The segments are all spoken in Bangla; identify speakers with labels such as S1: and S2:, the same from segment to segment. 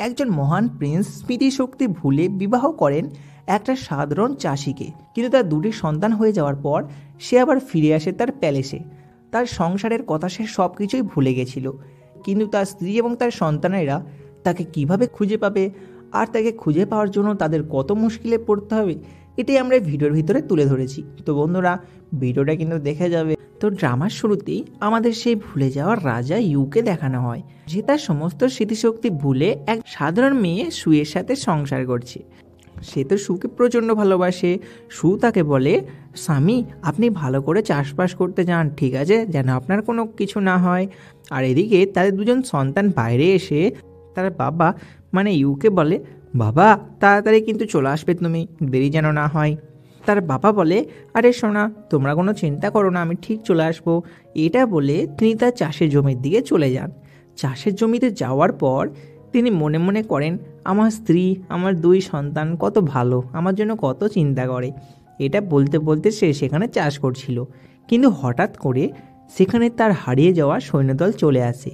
S1: একজন মহান প্রিন্স স্মৃতিশক্তি ভুলে বিবাহ করেন একটা সাধারণ চাষিকে, কিন্তু তার দুটি সন্তান হয়ে যাওয়ার পর সে আবার ফিরে আসে তার প্যালেসে। তার সংসারের কথা সে সব কিছুই ভুলে গেছিল, কিন্তু তার স্ত্রী এবং তার সন্তানেরা তাকে কিভাবে খুঁজে পাবে আর তাকে খুঁজে পাওয়ার জন্য তাদের কত মুশকিলে পড়তে হবে, এটাই আমরা ভিডিওর ভিতরে তুলে ধরেছি। তো বন্ধুরা, ভিডিওটা কিন্তু দেখে যাবে। তো ড্রামার শুরুতেই আমাদের সেই ভুলে যাওয়ার রাজা ইউকে দেখানো হয়, যে তার সমস্ত স্মৃতিশক্তি ভুলে এক সাধারণ মেয়ে সুয়ের সাথে সংসার করছে। সে তো সুকে প্রচণ্ড ভালোবাসে। সু তাকে বলে, স্বামী আপনি ভালো করে চাষবাস করতে যান, ঠিক আছে, যেন আপনার কোনো কিছু না হয়। আর এদিকে তাদের দুজন সন্তান বাইরে এসে তার বাবা মানে ইউকে বলে, বাবা তাড়াতাড়ি কিন্তু চলে আসবে তুমি, দেরি যেন না হয়। তার বাবা বলে, আরে সোনা তোমরা কোনো চিন্তা করো না, আমি ঠিক চলে আসবো। এটা বলে তিনি তার চাষের জমির দিকে চলে যান। চাষের জমিতে যাওয়ার পর তিনি মনে মনে করেন, আমার স্ত্রী আমার দুই সন্তান কত ভালো, আমার জন্য কত চিন্তা করে। এটা বলতে বলতে সে সেখানে চাষ করছিল, কিন্তু হঠাৎ করে সেখানে তার হারিয়ে যাওয়া সৈন্যদল চলে আসে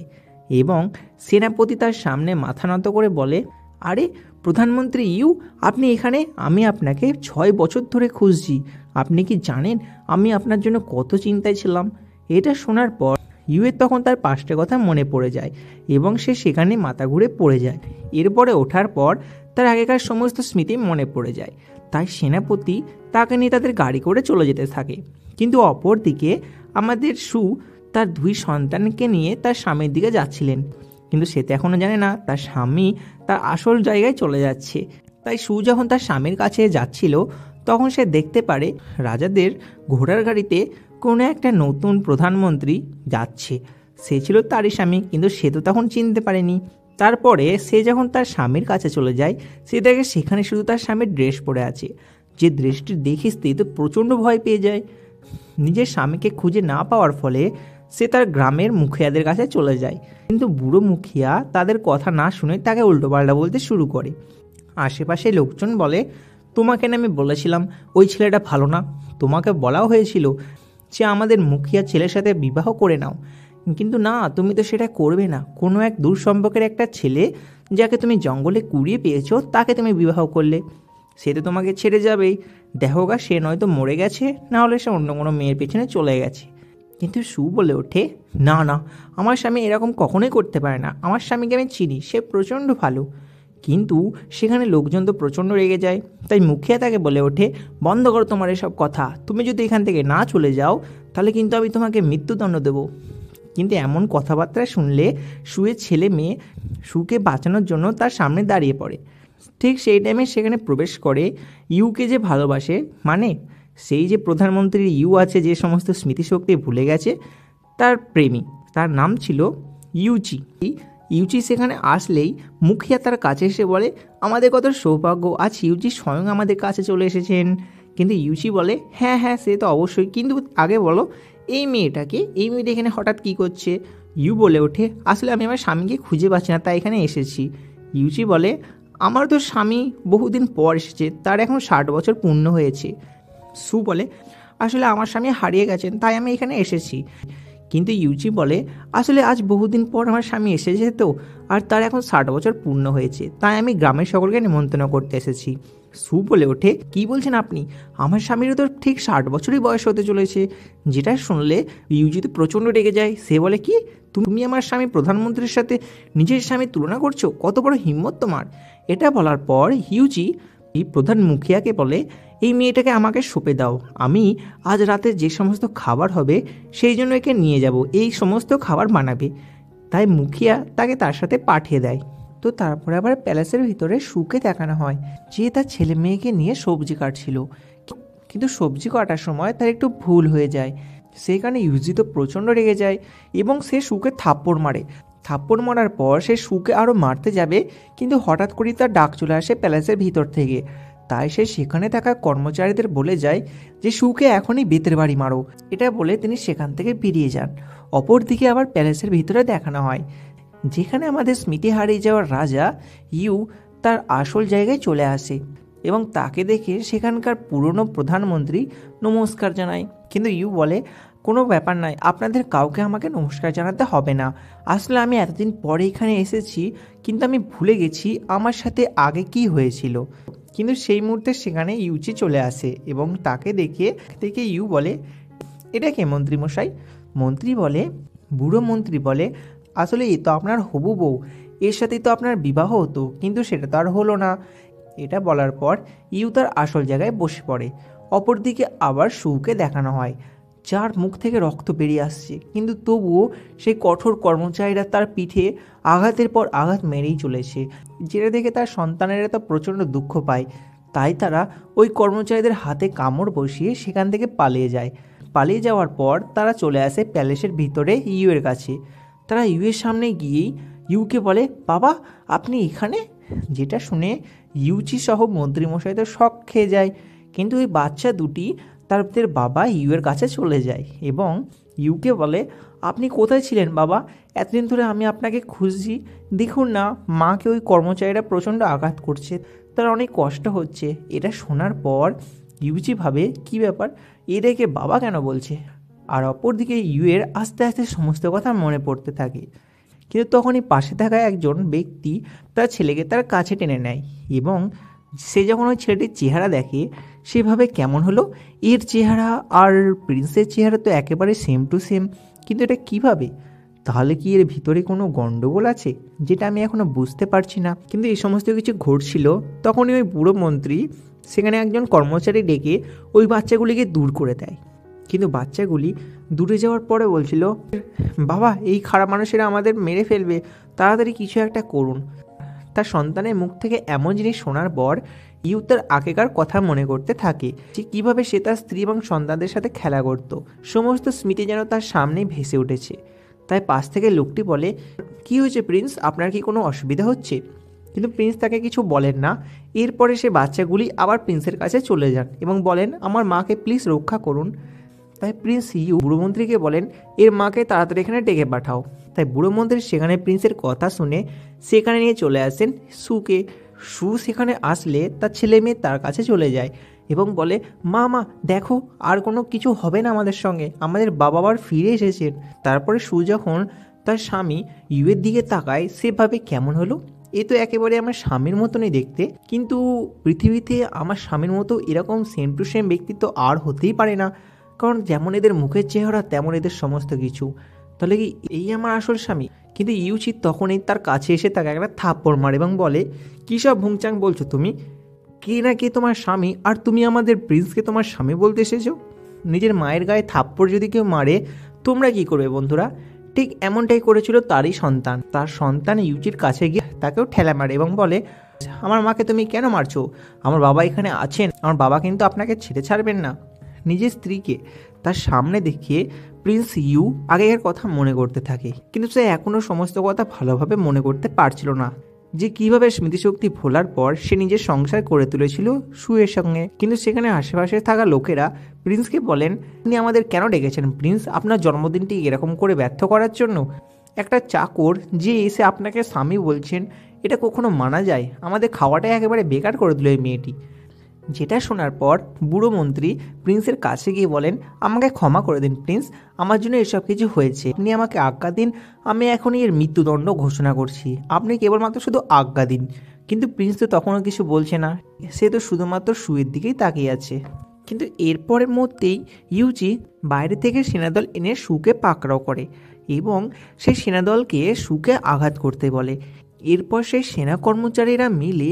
S1: এবং সেনাপতি তার সামনে মাথা নত করে বলে, আরে প্রধানমন্ত্রী ইউ, আপনি এখানে? আমি আপনাকে 6 বছর ধরে খুঁজছি। আপনি কি জানেন আমি আপনার জন্য কত চিন্তায় ছিলাম? এটা শোনার পর ইউয়ের তখন তার 5টা কথা মনে পড়ে যায় এবং সে সেখানে মাথা ঘুরে পড়ে যায়। এরপরে ওঠার পর তার আগেকার সমস্ত স্মৃতি মনে পড়ে যায়। তাই সেনাপতি তাকে নিয়ে তাদের গাড়ি করে চলে যেতে থাকে। কিন্তু অপরদিকে আমাদের সু তার 2 সন্তানকে নিয়ে তার স্বামীর দিকে যাচ্ছিলেন, কিন্তু সে তো এখনও জানে না তার স্বামী তার আসল জায়গায় চলে যাচ্ছে। তাই সু যখন তার স্বামীর কাছে যাচ্ছিল তখন সে দেখতে পারে রাজাদের ঘোড়ার গাড়িতে কোনো একটা নতুন প্রধানমন্ত্রী যাচ্ছে। সে ছিল তারই স্বামী, কিন্তু সে তো তখন চিনতে পারেনি। তারপরে সে যখন তার স্বামীর কাছে চলে যায়, সে দেখে সেখানে শুধু তার স্বামীর ড্রেস পরে আছে। যে ড্রেসটি দেখে স্ত্রী তো প্রচণ্ড ভয় পেয়ে যায়। নিজের স্বামীকে খুঁজে না পাওয়ার ফলে সে তার গ্রামের মুখিয়াদের কাছে চলে যায়, কিন্তু বুড়ো মুখিয়া তাদের কথা না শুনে তাকে উল্টোপাল্টা বলতে শুরু করে। আশেপাশে লোকজন বলে, তোমাকে না আমি বলেছিলাম ওই ছেলেটা ভালো না, তোমাকে বলাও হয়েছিল যে আমাদের মুখিয়া ছেলের সাথে বিবাহ করে নাও, কিন্তু না, তুমি তো সেটা করবে না। কোনো এক দূর সম্পর্কের একটা ছেলে যাকে তুমি জঙ্গলে কুড়িয়ে পেয়েছো তাকে তুমি বিবাহ করলে, সে তো তোমাকে ছেড়ে যাবেই। দেখো গা, সে নয়তো মরে গেছে, না হলে সে অন্য কোনো মেয়ের পেছনে চলে গেছে। কিন্তু সু বলে ওঠে, না না, আমার স্বামী এরকম কখনোই করতে পারে না, আমার স্বামীকে আমি চিনি, সে প্রচণ্ড ভালো। কিন্তু সেখানে লোকজন তো প্রচণ্ড রেগে যায়। তাই মুখিয়া তাকে বলে ওঠে, বন্ধ করো তোমার এসব কথা, তুমি যদি এখান থেকে না চলে যাও তাহলে কিন্তু আমি তোমাকে মৃত্যুদণ্ড দেবো। কিন্তু এমন কথাবার্তা শুনলে সুয়ের ছেলে মেয়ে সুকে বাঁচানোর জন্য তার সামনে দাঁড়িয়ে পড়ে। ঠিক সেই টাইমে সেখানে প্রবেশ করে ইউকে যে ভালোবাসে, মানে সেই যে প্রধানমন্ত্রীর ইউ আছে যে সমস্ত স্মৃতিশক্তি ভুলে গেছে, তার প্রেমী, তার নাম ছিল ইউচি। ইউচি সেখানে আসলেই মুখিয়া তার কাছে এসে বলে, আমাদের কত সৌভাগ্য, আজ ইউচি স্বয়ং আমাদের কাছে চলে এসেছেন। কিন্তু ইউচি বলে, হ্যাঁ হ্যাঁ সে তো অবশ্যই, কিন্তু আগে বলো এই মেয়েটা এখানে হঠাৎ কী করছে? ইউ বলে ওঠে, আসলে আমি আমার স্বামীকে খুঁজে পাচ্ছি না, তাই এখানে এসেছি। ইউচি বলে, আমার তো স্বামী বহুদিন পর এসেছে, তার এখন 60 বছর পূর্ণ হয়েছে। সু বলে, আসলে আমার স্বামী হারিয়ে গেছেন, তাই আমি এখানে এসেছি। কিন্তু ইউচি বলে, আসলে আজ বহুদিন পর আমার স্বামী এসেছে তো, আর তার এখন 60 বছর পূর্ণ হয়েছে, তাই আমি গ্রামের সকলকে নিমন্ত্রণ করতে এসেছি। সু বলে ওঠে, কী বলছেন আপনি? আমার স্বামীরও তো ঠিক 60 বছরই বয়স হতে চলেছে। যেটা শুনলে ইউচি তো প্রচণ্ড রেগে যায়। সে বলে, কি তুমি আমার স্বামী প্রধানমন্ত্রীর সাথে নিজের স্বামীর তুলনা করছো? কত বড় হিম্মত তোমার! এটা বলার পর ইউচি এই প্রধান মুখিয়াকে বলে, এই মেয়েটাকে আমাকে সঁপে দাও, আমি আজ রাতে যে সমস্ত খাবার হবে সেই জন্য একে নিয়ে যাব, এই সমস্ত খাবার বানাবে। তাই মুখিয়া তাকে তার সাথে পাঠিয়ে দেয়। তো তারপরে আবার প্যালেসের ভিতরে সুকে দেখানো হয় যে তার ছেলে মেয়েকে নিয়ে সবজি কাটছিল, কিন্তু সবজি কাটার সময় তার একটু ভুল হয়ে যায়। সেখানে ইউজি তো প্রচণ্ড রেগে যায় এবং সে সুকে থাপ্পড় মারে। থাপ্পড় মারার পর সে সুকে আরও মারতে যাবে, কিন্তু হঠাৎ করেই তার ডাক চলে আসে প্যালেসের ভিতর থেকে। তাই সে সেখানে থাকা কর্মচারীদের বলে যায় যে সুকে এখনই বেতের বাড়ি মারো। এটা বলে তিনি সেখান থেকে বেরিয়ে যান। অপরদিকে আবার প্যালেসের ভিতরে দেখানো হয় যেখানে আমাদের স্মৃতি হারিয়ে যাওয়ার রাজা ইউ তার আসল জায়গায় চলে আসে এবং তাকে দেখে সেখানকার পুরনো প্রধানমন্ত্রী নমস্কার জানায়। কিন্তু ইউ বলে, কোনো ব্যাপার নয়, আপনাদের কাউকে আমাকে নমস্কার জানাতে হবে না। আসলে আমি এতদিন পরে এখানে এসেছি, কিন্তু আমি ভুলে গেছি আমার সাথে আগে কি হয়েছিল। কিন্তু সেই মুহূর্তে সেখানে ইউচি চলে আসে এবং তাকে দেখে ইউ বলে, এটা কে মন্ত্রীমশাই? বুড়ো মন্ত্রী বলে, আসলে এ তো আপনার হবু বউ, এর সাথেই তো আপনার বিবাহ হতো, কিন্তু সেটা তো আর হলো না। এটা বলার পর ইউ তার আসল জায়গায় বসে পড়ে। অপরদিকে আবার সুকে দেখানো হয়, যার মুখ থেকে রক্ত বেরিয়ে আসছে, কিন্তু তবুও সেই কঠোর কর্মচারীরা তার পিঠে আঘাতের পর আঘাত মেরেই চলেছে, যেটা দেখে তার সন্তানেরা তো প্রচণ্ড দুঃখ পায়। তাই তারা ওই কর্মচারীদের হাতে কামড় বসিয়ে সেখান থেকে পালিয়ে যায়। পালিয়ে যাওয়ার পর তারা চলে আসে প্যালেসের ভিতরে ইউয়ের কাছে। তারা ইউয়ের সামনে গিয়েই ইউকে বলে, বাবা আপনি এখানে? যেটা শুনে ইউচি সহ মন্ত্রীমশাই তো শক খেয়ে যায়। কিন্তু ওই বাচ্চা দুটি তাদের বাবা ইউয়ের কাছে চলে যায় এবং ইউকে বলে, আপনি কোথায় ছিলেন বাবা? এতদিন ধরে আমি আপনাকে খুঁজছি, দেখুন না মাকে ওই কর্মচারীরা প্রচণ্ড আঘাত করছে, তার অনেক কষ্ট হচ্ছে। এটা শোনার পর ইউচি ভাবে, কি ব্যাপার, এদেরকে বাবা কেন বলছে? আর অপরদিকে ইউয়ের আস্তে আস্তে সমস্ত কথা মনে পড়তে থাকে। কিন্তু তখনই পাশে থাকা একজন ব্যক্তি তার ছেলেকে তার কাছে টেনে নেয় এবং সে যখন ওই ছেলেটির চেহারা দেখে, সেভাবে কেমন হলো, এর চেহারা আর প্রিন্সের চেহারা তো একেবারে সেম টু সেম, কিন্তু এটা কিভাবে? তাহলে কি এর ভিতরে কোনো গণ্ডগোল আছে, যেটা আমি এখনও বুঝতে পারছি না। কিন্তু এই সমস্ত কিছু ঘটছিল তখনই ওই বুড়ো মন্ত্রী সেখানে একজন কর্মচারী ডেকে ওই বাচ্চাগুলিকে দূর করে দেয়। কিন্তু বাচ্চাগুলি দূরে যাওয়ার পরে বলছিল, বাবা এই খারাপ মানুষেরা আমাদের মেরে ফেলবে, তাড়াতাড়ি কিছু একটা করুন। তার সন্তানের মুখ থেকে এমন জিনিস শোনার পর ইউ তার আগেকার কথা মনে করতে থাকে, যে কীভাবে সে তার স্ত্রী এবং সন্তানদের সাথে খেলা করত। সমস্ত স্মৃতি যেন তার সামনেই ভেসে উঠেছে। তাই পাশ থেকে লোকটি বলে, কি হয়েছে প্রিন্স, আপনার কি কোনো অসুবিধা হচ্ছে? কিন্তু প্রিন্স তাকে কিছু বলেন না। এরপরে সে বাচ্চাগুলি আবার প্রিন্সের কাছে চলে যান এবং বলেন, আমার মাকে প্লিজ রক্ষা করুন। তাই প্রিন্স ইউ বুড়ো মন্ত্রীকে বলেন, এর মাকে তাড়াতাড়ি এখানে ডেকে পাঠাও। তাই বুড়ো মন্ত্রী সেখানে প্রিন্সের কথা শুনে সেখানে নিয়ে চলে আসেন সুকে। সু সেখানে আসলে তার ছেলে মেয়ে তার কাছে চলে যায় এবং বলে, মা দেখো, আর কোনো কিছু হবে না আমাদের সঙ্গে, আমাদের বাবা আবার ফিরে এসেছেন। তারপরে সু যখন তার স্বামী ইউয়ের দিকে তাকায়, সেভাবে কেমন হলো, এ তো একেবারে আমার স্বামীর মতনই দেখতে, কিন্তু পৃথিবীতে আমার স্বামীর মতো এরকম সেম টু সেম ব্যক্তিত্ব আর হতেই পারে না, কারণ যেমন এদের মুখের চেহারা তেমন এদের সমস্ত কিছু, তাহলে কি এই আমার আসল স্বামী? কিন্তু ইউচি তখনই তার কাছে এসে তাকে একটা থাপ্পড় মারে এবং বলে, কী সব ভুংচাং বলছো তুমি? কে না কে তোমার স্বামী, আর তুমি আমাদের প্রিন্সকে তোমার স্বামী বলতে এসেছো? নিজের মায়ের গায়ে থাপ্পড় যদি কেউ মারে, তোমরা কি করবে বন্ধুরা? ঠিক এমনটাই করেছিল তারই সন্তান। তার সন্তান ইউচির কাছে গিয়ে তাকেও ঠেলা মারে এবং বলে, আমার মাকে তুমি কেন মারছো? আমার বাবা এখানে আছেন, আমার বাবা কিন্তু আপনাকে ছেড়ে ছাড়বেন না। নিজের স্ত্রীকে তার সামনে দেখিয়ে প্রিন্স ইউ আগেকার কথা মনে করতে থাকে, কিন্তু সে এখনও সমস্ত কথা ভালোভাবে মনে করতে পারছিল না, যে কিভাবে স্মৃতিশক্তি ভোলার পর সে নিজের সংসার করে তুলেছিল সুয়ের সঙ্গে। কিন্তু সেখানে আশেপাশে থাকা লোকেরা প্রিন্সকে বলেন, আপনি আমাদের কেন ডেকেছেন প্রিন্স? আপনার জন্মদিনটি এরকম করে ব্যর্থ করার জন্য? একটা চাকর যে এসে আপনাকে স্বামী বলছেন, এটা কখনো মানা যায়? আমাদের খাওয়াটাই একেবারে বেকার করে দিল এই মেয়েটি। যেটা শোনার পর বুড়ো মন্ত্রী প্রিন্সের কাছে গিয়ে বলেন, আমাকে ক্ষমা করে দিন প্রিন্স, আমার জন্য এসব কিছু হয়েছে, আপনি আমাকে আজ্ঞা দিন, আমি এখনই এর মৃত্যুদণ্ড ঘোষণা করছি, আপনি কেবলমাত্র শুধু আজ্ঞা দিন। কিন্তু প্রিন্স তো তখনও কিছু বলছে না, সে তো শুধুমাত্র সুয়ের দিকেই তাকিয়ে আছে। কিন্তু এরপরের মধ্যেই ইউচি বাইরে থেকে সেনাদল এনে সুকে পাকড়াও করে এবং সেই সেনাদলকে সুকে আঘাত করতে বলে। এরপর সেই সেনা কর্মচারীরা মিলে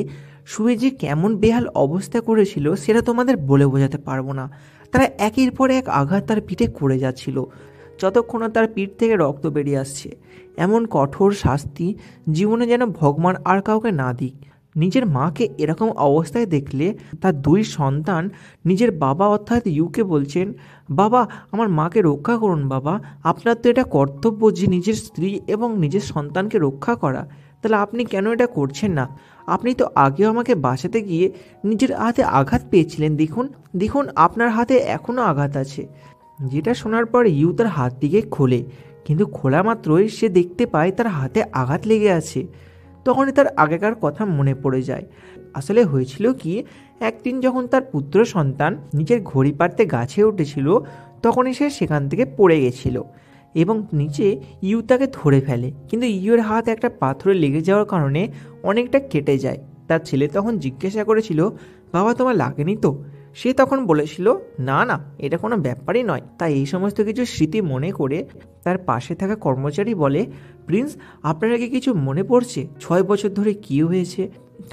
S1: সুয়ে যে কেমন বেহাল অবস্থা করেছিল সেটা তোমাদের বলে বোঝাতে পারবো না। তারা একের পর এক আঘাত তার পিঠে করে যাচ্ছিল, যতক্ষণ তার পিঠ থেকে রক্ত বেরিয়ে আসছে। এমন কঠোর শাস্তি জীবনে যেন ভগবান আর কাউকে না দিক। নিজের মাকে এরকম অবস্থায় দেখলে তার দুই সন্তান নিজের বাবা অর্থাৎ ইউকে বলছেন, বাবা আমার মাকে রক্ষা করুন বাবা, আপনার তো এটা কর্তব্য যে নিজের স্ত্রী এবং নিজের সন্তানকে রক্ষা করা, তাহলে আপনি কেন এটা করছেন না? আপনি তো আগেও আমাকে বাঁচাতে গিয়ে নিজের হাতে আঘাত পেয়েছিলেন, দেখুন দেখুন আপনার হাতে এখনও আঘাত আছে। যেটা শোনার পর ইউ তার হাতটিকে খোলে, কিন্তু খোলা মাত্রই সে দেখতে পায় তার হাতে আঘাত লেগে আছে। তখনই তার আগেকার কথা মনে পড়ে যায়। আসলে হয়েছিল কি, একদিন যখন তার পুত্র সন্তান নিজের ঘড়ি পাড়তে গাছে উঠেছিল, তখনই সে সেখান থেকে পড়ে গেছিল এবং নিচে ইউ তাকে ধরে ফেলে, কিন্তু ইউয়ের হাত একটা পাথরে লেগে যাওয়ার কারণে অনেকটা কেটে যায়। তার ছেলে তখন জিজ্ঞাসা করেছিল, বাবা তোমার লাগেনি তো? সে তখন বলেছিল, না না, এটা কোনো ব্যাপারই নয়। তাই এই সমস্ত কিছু স্মৃতি মনে করে তার পাশে থাকা কর্মচারী বলে, প্রিন্স আপনার কি কিছু মনে পড়ছে 6 বছর ধরে কী হয়েছে?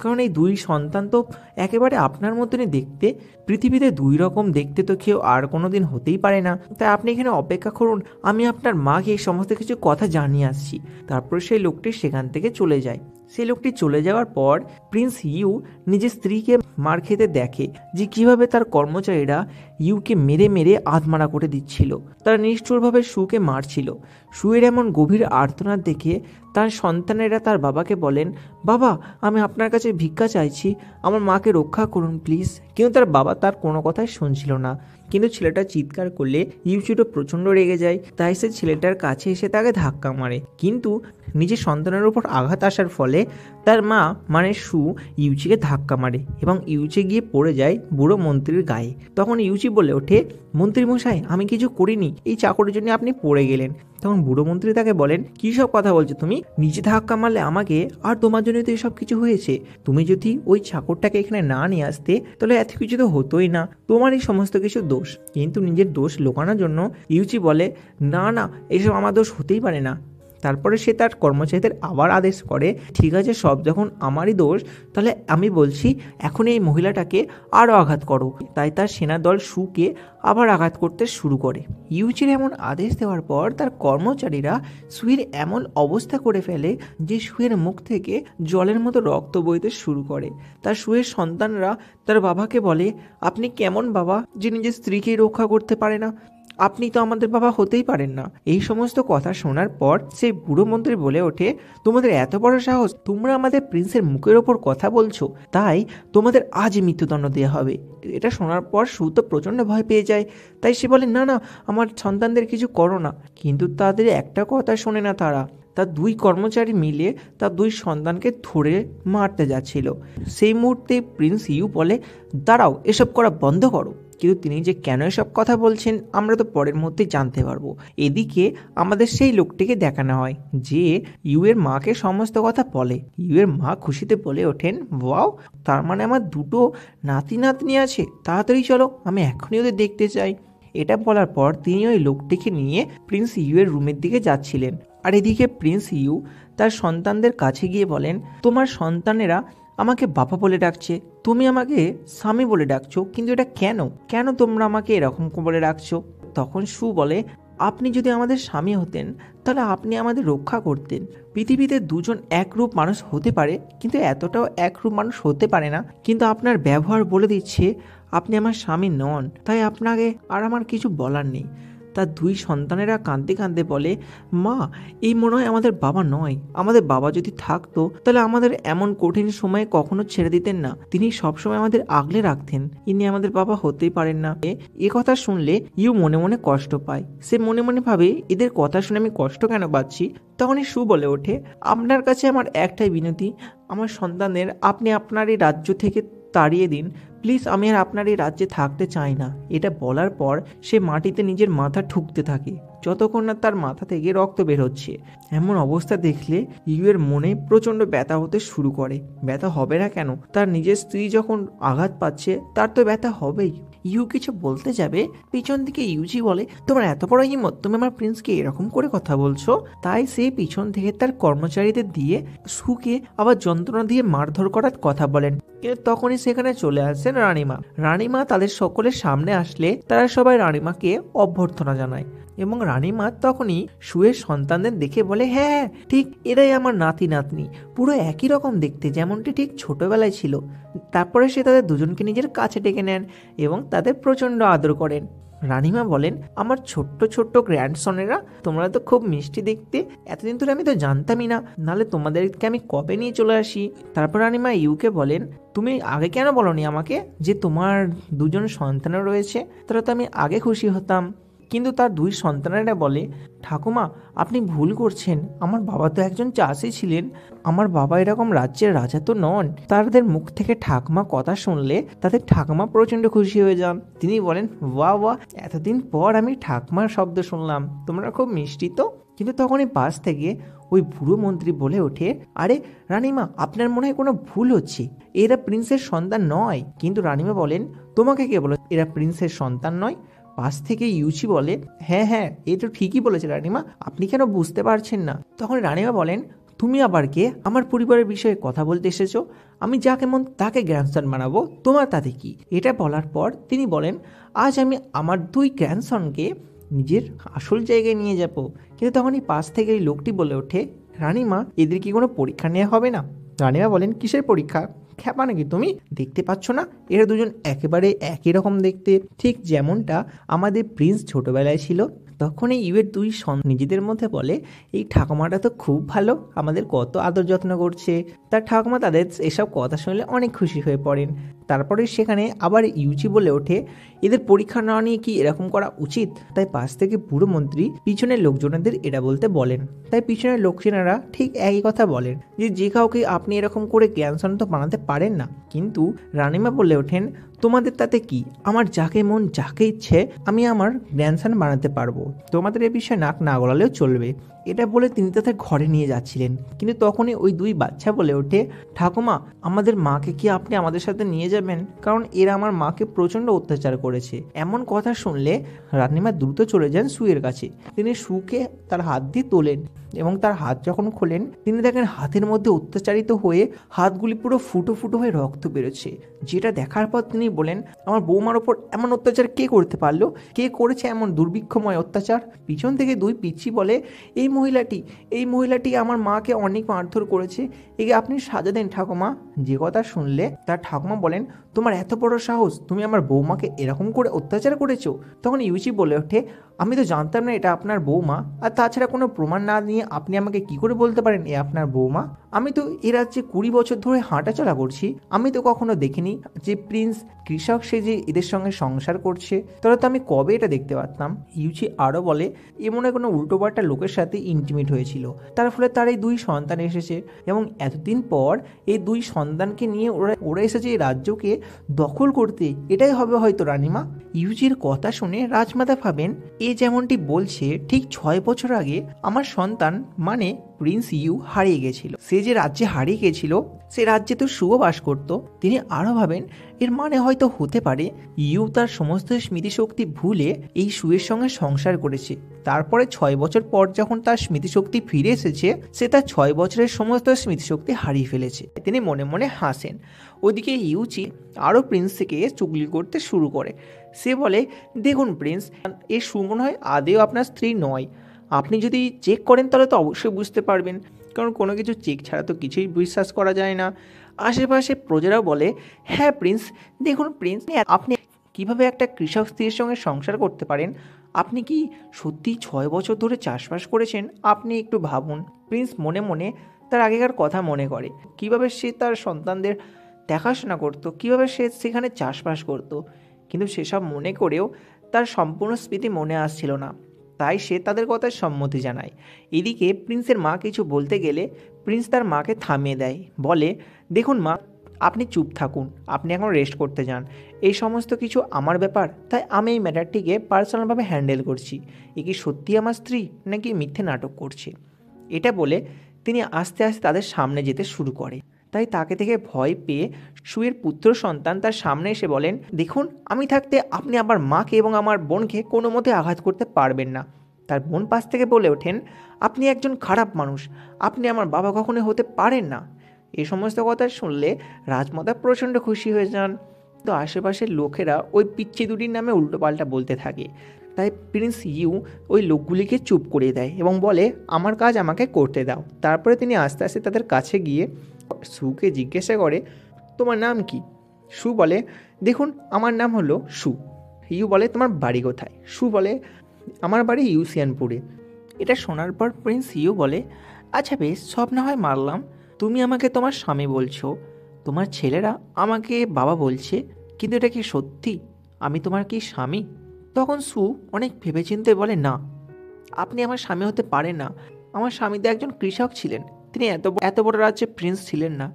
S1: কারণ এই 2 সন্তান তো একেবারে আপনার মতনই দেখতে। পৃথিবীতে 2 রকম দেখতে তো কেউ আর কোনো দিন হতেই পারে না। তাই আপনি এখানে অপেক্ষা করুন, আমি আপনার মাকে এই সমস্ত কিছু কথা জানিয়ে আসছি। তারপর সেই লোকটি সেখান থেকে চলে যায়। সেই লোকটি চলে যাওয়ার পর প্রিন্স ইউ নিজের স্ত্রীকে মার খেতে দেখে যে কিভাবে তার কর্মচারীরা ইউকে মেরে মেরে আধমারা করে দিচ্ছিল। তারা নিষ্ঠুরভাবে সুকে মারছিল। সুয়ের এমন গভীর আর্তনাদ দেখে তার সন্তানেরা তার বাবাকে বলেন, বাবা আমি আপনার কাছে ভিক্ষা চাইছি, আমার মাকে রক্ষা করুন প্লিজ। কিন্তু তার বাবা তার কোনো কথাই শুনছিল না। কিন্তু ছেলেটা চিৎকার করলে ইউচিটো প্রচণ্ড রেগে যায়। তাই সে ছেলেটার কাছে এসে তাকে ধাক্কা মারে। কিন্তু নিজের সন্তানের উপর আঘাত আসার ফলে তার মা মানে সু ইউচিকে ধাক্কা মারে এবং ইউচি গিয়ে পড়ে যায় বুড়ো মন্ত্রীর গায়ে। তখন ইউচি বলে ওঠে, মন্ত্রী মশাই আমি কিছু করিনি, এই চাকরের জন্য আপনি পড়ে গেলেন। তখন বুড়ো মন্ত্রী তাকে বলেন, কী সব কথা বলছো তুমি? নিজে ধাক্কা মারলে আমাকে, আর তোমার জন্য তো এসব কিছু হয়েছে। তুমি যদি ওই চাকরটাকে এখানে না নিয়ে আসতে তাহলে এত কিছু তো হতোই না। তোমারই সমস্ত কিছু দোষ। কিন্তু নিজের দোষ লুকানোর জন্য ইউচি বলে, না না, এসব আমার দোষ হতেই পারে না। তারপরে সে তার কর্মচারীদের আবার আদেশ করে, ঠিক আছে সব যখন আমারই দোষ, তাহলে আমি বলছি এখন এই মহিলাটাকে আরও আঘাত করো। তাই তার সেনাদল সুকে আবার আঘাত করতে শুরু করে। ইউচির এমন আদেশ দেওয়ার পর তার কর্মচারীরা সুয়ের এমন অবস্থা করে ফেলে যে সুয়ের মুখ থেকে জলের মতো রক্ত বইতে শুরু করে। তার সুয়ের সন্তানরা তার বাবাকে বলে, আপনি কেমন বাবা যে নিজের স্ত্রীকেই রক্ষা করতে পারে না? আপনি তো আমাদের বাবা হতেই পারেন না। এই সমস্ত কথা শোনার পর সেই বুড়ো মন্ত্রী বলে ওঠে, তোমাদের এত বড় সাহস, তোমরা আমাদের প্রিন্সের মুখের ওপর কথা বলছো, তাই তোমাদের আজ মৃত্যুদণ্ড দেওয়া হবে। এটা শোনার পর সু তো প্রচণ্ড ভয় পেয়ে যায়। তাই সে বলে, না না, আমার সন্তানদের কিছু করো না। কিন্তু তাদের একটা কথা শোনে না তারা। তার 2 কর্মচারী মিলে তার 2 সন্তানকে ধরে মারতে যাচ্ছিল। সেই মুহূর্তে প্রিন্স ইউ বলে, দাঁড়াও, এসব করা বন্ধ করো। কিন্তু তিনি যে কেন এসব কথা বলছেন আমরা তো পরের মধ্যেই জানতে পারবো। এদিকে আমাদের সেই লোকটিকে দেখানো হয় যে ইউ এর মাকে সমস্ত কথা বলে। ইউ এর মা খুশিতে বলে ওঠেন, ওয়াও, তার মানে আমার 2টো নাতি নাতনি আছে, তাড়াতাড়ি চলো, আমি এখনই ওদের দেখতে চাই। এটা বলার পর তিনি ওই লোকটিকে নিয়ে প্রিন্স ইউ এর রুমের দিকে যাচ্ছিলেন। আর এদিকে প্রিন্স ইউ তার সন্তানদের কাছে গিয়ে বলেন, তোমার সন্তানেরা আমাকে বাবা বলে ডাকছে, তুমি আমাকে স্বামী বলে ডাকছো, কিন্তু এটা কেন? কেন তোমরা আমাকে এরকম বলে ডাকছো? তখন সু বলে, আপনি যদি আমাদের স্বামী হতেন তাহলে আপনি আমাদের রক্ষা করতেন। পৃথিবীতে 2জন একরূপ মানুষ হতে পারে, কিন্তু এতটাও একরূপ মানুষ হতে পারে না। কিন্তু আপনার ব্যবহার বলে দিচ্ছে আপনি আমার স্বামী নন। তাই আপনাকে আর আমার কিছু বলার নেই। তার 2 সন্তানেরা কাঁদতে কাঁদতে বলে, মা এই মনে হয় আমাদের বাবা নয়। আমাদের বাবা যদি থাকতো তাহলে আমাদের এমন কঠিন সময়ে কখনো ছেড়ে দিতেন না। তিনি সবসময় আমাদের আগলে রাখতেন। ইনি আমাদের বাবা হতেই পারেন না। এ কথা শুনলে ইউ মনে মনে কষ্ট পায়। সে মনে মনে ভাবে, এদের কথা শুনে আমি কষ্ট কেন পাচ্ছি? তখনই সু বলে ওঠে, আপনার কাছে আমার একটাই বিনতি, আমার সন্তানদের আপনি আপনার এই রাজ্য থেকে তাড়িয়ে দিন প্লিজ। আমি আর আপনার এই রাজ্যে থাকতে চাই না। এটা বলার পর সে মাটিতে নিজের মাথা ঠুকতে থাকে যতক্ষণ না তার মাথা থেকে রক্ত বের হচ্ছে। এমন অবস্থা দেখলে ইউ এর মনে প্রচণ্ড ব্যথা হতে শুরু করে। ব্যথা হবে না কেন? তার নিজের স্ত্রী যখন আঘাত পাচ্ছে তার তো ব্যথা হবেই। ইউ কিছু বলতে যাবে, পিছন দিকে ইউজি বলে, তোমার এত বড় হিম্মত, তুমি আমার প্রিন্সকে এরকম করে কথা বলছো? তাই সে পিছন থেকে তার কর্মচারীদের দিয়ে সুকে আবার যন্ত্রণা দিয়ে মারধর করার কথা বলেন। কিন্তু তখনই সেখানে চলে আসেন রানীমা। রানীমা তাদের সকলের সামনে আসলে তারা সবাই রানীমাকে অভ্যর্থনা জানায় এবং রানীমা তখনই সুয়ের সন্তানদের দেখে বলে, হ্যাঁ ঠিক এরাই আমার নাতি নাতনি, পুরো একই রকম দেখতে, যেমনটি ঠিক ছোটবেলায় ছিল। তারপরে সে তাদের 2জনকে নিজের কাছে ডেকে নেন এবং তাদের প্রচণ্ড আদর করেন। রানীমা বলেন, আমার ছোট্ট ছোট্ট গ্র্যান্ডসনেরা, তোমরা তো খুব মিষ্টি দেখতে, এতদিন ধরে আমি তো জানতামই না, নাহলে তোমাদেরকে আমি কবে নিয়ে চলে আসি। তারপর রানীমা ইউকে বলেন, তুমি আগে কেন বলনি আমাকে যে তোমার 2জন সন্তানও রয়েছে? তাহলে তো আমি আগে খুশি হতাম। কিন্তু তার দুই সন্তানেরা বলে, ঠাকুমা আপনি ভুল করছেন, আমার বাবা তো একজন চাষি ছিলেন, আমার বাবা এরকম রাজ্যের রাজা তো নন। তাদের মুখ থেকে ঠাকুমা কথা শুনলে তাদের ঠাকুমা প্রচণ্ড খুশি হয়ে যান। তিনি বলেন, বাহ বাহ, এতদিন পর আমি ঠাকুমার শব্দ শুনলাম, তোমরা খুব মিষ্টি তো। কিন্তু তখনই পাশ থেকে ওই বুড়ো মন্ত্রী বলে ওঠে, আরে রানীমা, আপনার মনে হয় কোনো ভুল হচ্ছে, এরা প্রিন্সের সন্তান নয়। কিন্তু রানীমা বলেন, তোমাকে কে বলো এরা প্রিন্সের সন্তান নয়? পাশ থেকে ইউচি বলে, হ্যাঁ হ্যাঁ, এ তো ঠিকই বলেছে রানীমা, আপনি কেন বুঝতে পারছেন না? তখন রানীমা বলেন, তুমি আবার কে? আমার পরিবারের বিষয়ে কথা বলতে এসেছো? আমি যাকে মন তাকে গ্র্যান্ডসন বানাবো, তোমার তাতে কি? এটা বলার পর তিনি বলেন, আজ আমি আমার দুই গ্র্যান্ডসনকে নিজের আসল জায়গায় নিয়ে যাব। কিন্তু তখনই পাশ থেকে এই লোকটি বলে ওঠে, রানীমা, এদের কি কোনো পরীক্ষা নেওয়া হবে না? রানীমা বলেন, কিসের পরীক্ষা? খ্যাপা নাকি তুমি? দেখতে পাচ্ছ না এরা দুজন একেবারে একই রকম দেখতে, ঠিক যেমনটা আমাদের প্রিন্স ছোটবেলায় ছিল। তখন এই ইউয়ের দুই নিজেদের মধ্যে বলে, এই ঠাকুমাটা তো খুব ভালো, আমাদের কত আদর যত্ন করছে। তার ঠাকুমা তাদের এসব কথা শুনলে অনেক খুশি হয়ে পড়েন। তারপরে সেখানে আবার ইউচি বলে ওঠে, এদের পরীক্ষা নেওয়া নিয়ে কি এরকম করা উচিত? তাই পাশ থেকে পুরো মন্ত্রী পিছনের লোকজনেদের এটা বলতে বলেন। তাই পিছনের লোকজনেরা ঠিক একই কথা বলেন, যে কাউকে আপনি এরকম করে জ্ঞানসন তো বানাতে পারেন না। কিন্তু রানীমা বলে ওঠেন, তোমাদের তাতে কি? আমার যাকে মন যাকে ইচ্ছে আমি আমার গ্র্যান্ডসন বানাতে পারবো, তোমাদের এ বিষয়ে নাক না গলালেও চলবে। এটা বলে তিনি তাদের ঘরে নিয়ে যাচ্ছিলেন, কিন্তু তখনই ওই দুই বাচ্চা বলে ওঠে, ঠাকুমা, আমাদের মাকে কি আপনি আমাদের সাথে নিয়ে যাবেন? কারণ এরা আমার মাকে প্রচণ্ড অত্যাচার করেছে। এমন কথা শুনলে রানীমা দ্রুত চলে যান সুয়ের কাছে। তিনি সুকে তার হাত দিয়ে তোলেন এবং তার হাত যখন খোলেন তিনি দেখেন হাতের মধ্যে অত্যাচারিত হয়ে হাতগুলি পুরো ফুটো ফুটো হয়ে রক্ত বেরোচ্ছে। যেটা দেখার পর তিনি বলেন, আমার বৌমার ওপর এমন অত্যাচার কে করতে পারলো? কে করেছে এমন দুর্ভিক্ষময় অত্যাচার? পিছন থেকে দুই পিচ্চি বলে, এই মহিলাটি আমার মাকে অনেক মারধর করেছে, একে আপনি সাজা দেন ঠাকুমা। যে কথা শুনলে তার ঠাকুমা বলেন, তোমার এত বড় সাহস, তুমি আমার বৌমাকে এরকম করে অত্যাচার করেছো? তখন ইউচি বলে ওঠে, আমি তো জানতাম না এটা আপনার বৌমা, আর তাছাড়া কোনো প্রমাণ না নিয়ে আপনি আমাকে কি করে বলতে পারেন এ আপনার বৌমা? আমি তো এ রাজ্যে 20 বছর ধরে হাঁটাচলা করছি, আমি তো কখনো দেখিনি যে প্রিন্স কৃষক সেজে এদের সঙ্গে সংসার করছে। তাহলে তো আমি কবে এটা দেখতে পারতাম। ইউচি আরও বলে, এমন কোনো উল্টোপাল্টা লোকের সাথে ইন্টিমেট হয়েছিল, তার ফলে তার এই দুই সন্তান এসেছে, এবং এতদিন পর এই দুই সন্তানকে নিয়ে ওরা এসেছে এই রাজ্যকে দখল করতে। এটাই হবে হয়তো রানীমা। ইউজির কথা শুনে রাজমাতা ভাবেন, এ যেমনটি বলছে ঠিক 6 বছর আগে আমার সন্তান মানে প্রিন্স ইউ হারিয়ে গেছিল। সে যে রাজ্যে হারিয়ে গেছিল সে রাজ্যে তো শুভ বাস করত। তিনি আরও ভাবেন, এর মানে হয়তো হতে পারে ইউ তার সমস্ত স্মৃতিশক্তি ভুলে এই সুয়ের সঙ্গে সংসার করেছে। তারপরে 6 বছর পর যখন তার স্মৃতিশক্তি ফিরে এসেছে, সে তার 6 বছরের সমস্ত স্মৃতিশক্তি হারিয়ে ফেলেছে। তিনি মনে মনে হাসেন। ওদিকে ইউচি আরও প্রিন্সকে চুগলি করতে শুরু করে। সে বলে, দেখুন প্রিন্স, এ সু মনে হয় আদেও আপনার স্ত্রী নয়। আপনি যদি চেক করেন তাহলে তো অবশ্যই বুঝতে পারবেন, কারণ কোনো কিছু চেক ছাড়া তো কিছুই বিশ্বাস করা যায় না। আশেপাশে প্রজারাও বলে, হ্যাঁ প্রিন্স, দেখুন প্রিন্স, আপনি কিভাবে একটা কৃষক স্ত্রীর সঙ্গে সংসার করতে পারেন? আপনি কি সত্যি 6 বছর ধরে চাষবাস করেছেন? আপনি একটু ভাবুন। প্রিন্স মনে মনে তার আগেকার কথা মনে করে, কিভাবে সে তার সন্তানদের দেখাশোনা করতো, কিভাবে সে সেখানে চাষবাস করতো। কিন্তু সেসব মনে করেও তার সম্পূর্ণ স্মৃতি মনে আসছিল না, তাই সে তাদের কথায় সম্মতি জানায়। এদিকে প্রিন্সের মা কিছু বলতে গেলে প্রিন্স তার মাকে থামিয়ে দেয়, বলে, দেখুন মা, আপনি চুপ থাকুন, আপনি এখন রেস্ট করতে যান। এই সমস্ত কিছু আমার ব্যাপার, তাই আমি এই ম্যাটারটিকে পার্সোনালভাবে হ্যান্ডেল করছি। এ কি সত্যি আমার স্ত্রী নাকি মিথ্যে নাটক করছে? এটা বলে তিনি আস্তে আস্তে তাদের সামনে যেতে শুরু করে। তাই তাকে থেকে ভয় পেয়ে সুয়ের পুত্র সন্তান তার সামনে এসে বলেন, দেখুন, আমি থাকতে আপনি আমার মাকে এবং আমার বোনকে কোনো মতে আঘাত করতে পারবেন না। তার বোন পাশ থেকে বলে ওঠেন, আপনি একজন খারাপ মানুষ, আপনি আমার বাবা কখনোই হতে পারেন না। এই সমস্ত কথা শুনলে রাজমাতা প্রচণ্ড খুশি হয়ে যান। তো আশেপাশের লোকেরা ওই পিচ্চি দুটির নামে উল্টোপাল্টা বলতে থাকে। তাই প্রিন্স ইউ ওই লোকগুলিকে চুপ করিয়ে দেয় এবং বলে, আমার কাজ আমাকে করতে দাও। তারপরে তিনি আস্তে আস্তে তাদের কাছে গিয়ে সুকে জিজ্ঞাসা করে, তোমার নাম কি? সু বলে, দেখুন, আমার নাম হলো সু। ইউ বলে, তোমার বাড়ি কোথায়? সু বলে, আমার বাড়ি ইউসিয়ানপুরে। এটা শোনার পর প্রিন্স ইউ বলে, আচ্ছা বেশ, সব না হয় মারলাম, তুমি আমাকে তোমার স্বামী বলছো, তোমার ছেলেরা আমাকে বাবা বলছে, কিন্তু এটা কি সত্যি আমি তোমার কি স্বামী? তখন সু অনেক ভেবেচিন্তে বলে, না, আপনি আমার স্বামী হতে পারেন না। আমার স্বামী তো একজন কৃষক ছিলেন, তিনি এত বড় রাজ্যে প্রিন্স ছিলেন না,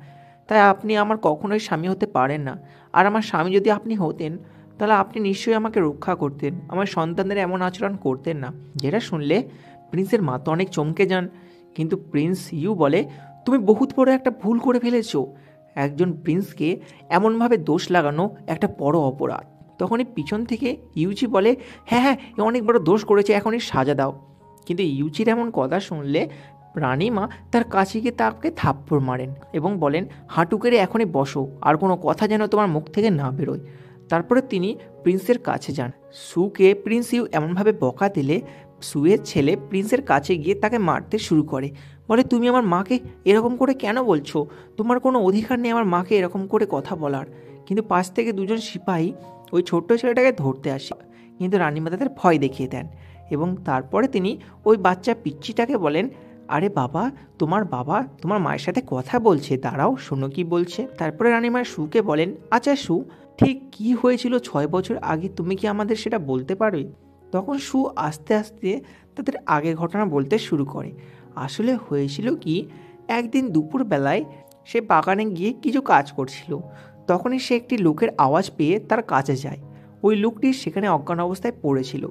S1: তাই আপনি আমার কখনোই স্বামী হতে পারেন না। আর আমার স্বামী যদি আপনি হতেন, তাহলে আপনি নিশ্চয়ই আমাকে রক্ষা করতেন, আমার সন্তানদের এমন আচরণ করতেন না। যেটা শুনলে প্রিন্সের মা তো অনেক চমকে যান। কিন্তু প্রিন্স ইউ বলে, তুমি বহুত বড় একটা ভুল করে ফেলেছো। একজন প্রিন্সকে এমনভাবে দোষ লাগানো একটা বড় অপরাধ। তখনই পিছন থেকে ইউচি বলে, হ্যাঁ হ্যাঁ, এ অনেক বড় দোষ করেছে, এখনই সাজা দাও। কিন্তু ইউচির এমন কথা শুনলে রানীমা তার কাছে গিয়ে তাকে থাপ্পড় মারেন এবং বলেন, হাঁটু কেড়ে এখনই বসো, আর কোনো কথা যেন তোমার মুখ থেকে না বেরোয়। তারপরে তিনি প্রিন্সের কাছে যান। সুকে প্রিন্স ইউ এমনভাবে বকা দিলে সুয়ের ছেলে প্রিন্সের কাছে গিয়ে তাকে মারতে শুরু করে। বলে, তুমি আমার মাকে এরকম করে কেন বলছো? তোমার কোনো অধিকার নেই আমার মাকে এরকম করে কথা বলার। কিন্তু পাশ থেকে দুজন সিপাহী ওই ছোট্ট ছেলেটাকে ধরতে আসে, কিন্তু রানীমা তাদের ভয় দেখিয়ে দেন এবং তারপরে তিনি ওই বাচ্চা পিচ্চিটাকে বলেন, আরে বাবা তোমার মায়ের সাথে কথা বলছে, দাঁড়াও শোনো কি বলছে। তারপরে রানীমা সুকে বলেন, আচ্ছা সু, ঠিক কি হয়েছিল 6 বছর আগে, তুমি কি আমাদের সেটা বলতে পারবে? তখন সু আস্তে আস্তে তাদের আগের ঘটনা বলতে শুরু করে। আসলে হয়েছিল কি, একদিন দুপুরবেলায় সে বাগানে গিয়ে কিছু কাজ করছিল। তখনই সে একটি লোকের আওয়াজ পেয়ে তার কাছে যায়। ওই লোকটি সেখানে অজ্ঞান অবস্থায় পড়েছিল।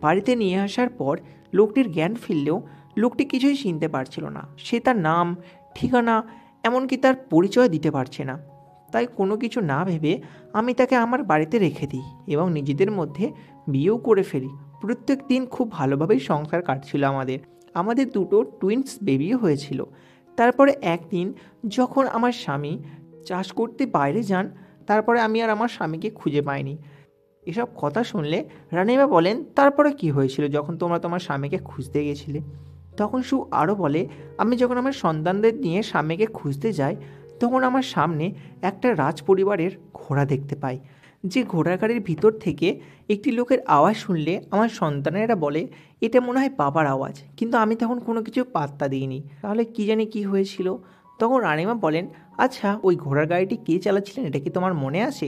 S1: বাড়িতে নিয়ে আসার পর লোকটির জ্ঞান ফিরলেও লোকটি কিছুই চিনতে পারছিল না। সে তার নাম, ঠিকানা, এমনকি তার পরিচয় দিতে পারছে না। তাই কোনো কিছু না ভেবে আমি তাকে আমার বাড়িতে রেখে দিই এবং নিজেদের মধ্যে বিয়েও করে ফেলি। প্রত্যেক দিন খুব ভালোভাবেই সংসার কাটছিল আমাদের দুটো টুইন্স বেবিও হয়েছিল। তারপরে একদিন যখন আমার স্বামী চাষ করতে বাইরে যান, তারপরে আমি আর আমার স্বামীকে খুঁজে পাইনি। এসব কথা শুনলে রানীমা বলেন, তারপরে কি হয়েছিল যখন তোমরা তোমার স্বামীকে খুঁজতে গেছিলে? তখন সু আরও বলে, আমি যখন আমার সন্তানদের নিয়ে স্বামীকে খুঁজতে যাই, তখন আমার সামনে একটা রাজ পরিবারের ঘোড়া দেখতে পাই। যে ঘোড়ার গাড়ির ভিতর থেকে একটি লোকের আওয়াজ শুনলে আমার সন্তানেরা বলে, এটা মনে হয় বাবার আওয়াজ। কিন্তু আমি তখন কোনো কিছু পাত্তা দিইনি। তাহলে কি জানি কি হয়েছিল। তখন রানীমা বলেন, আচ্ছা ওই ঘোড়ার গাড়িটি কে চালাচ্ছিলেন, এটা কি তোমার মনে আছে?